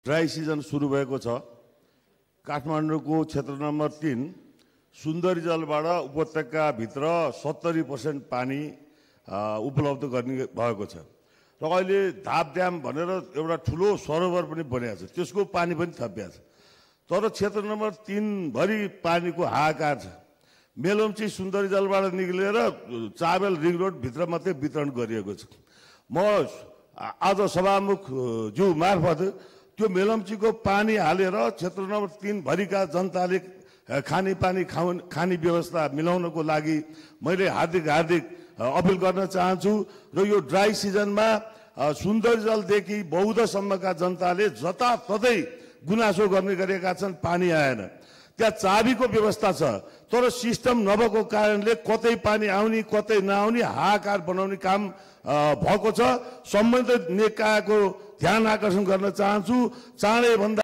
Dry season सुरु भएको छ। काठमाडौँको क्षेत्र नम्बर 3 सुन्दरी जलबाट उपत्यकाभित्र 70% पानी उपलब्ध गर्ने भएको छ र अहिले धाप ड्याम भनेर एउटा ठुलो सरोवर पनि बनिएको छ, त्यसको पानी पनि थपिएको छ। तर क्षेत्र नम्बर 3 भरि पानीको हाहाकार छ। मेलम्ची सुन्दरी जलबाट निक्लेर चाबेल रिङ रोड भित्र मात्रै वितरण गरिएको छ। म आज सभामुख ज्यू मार्फत त्यो मेलम्चीको पानी हालेर क्षेत्र नम्बर 3 भरिका जनताले खाने व्यवस्था मिलाउनको लागि मैले हार्दिक अपिल गर्न चाहन्छु र यो ड्राई सिजनमा सुन्दरी जलदेखि बौद्धसम्मका जनताले जताततै गुनासो गर्ने गरेका छन्, पानी आएन। त्यहाँ चाबीको व्यवस्था छ तर सिस्टम नभएको कारणले कतै पानी आउने कतै नआउने हाहाकार बनाउने काम भएको छ। सम्बन्धित निकायको ध्यान आकर्षण गर्न चाहन्छु। चाँडै भन्दा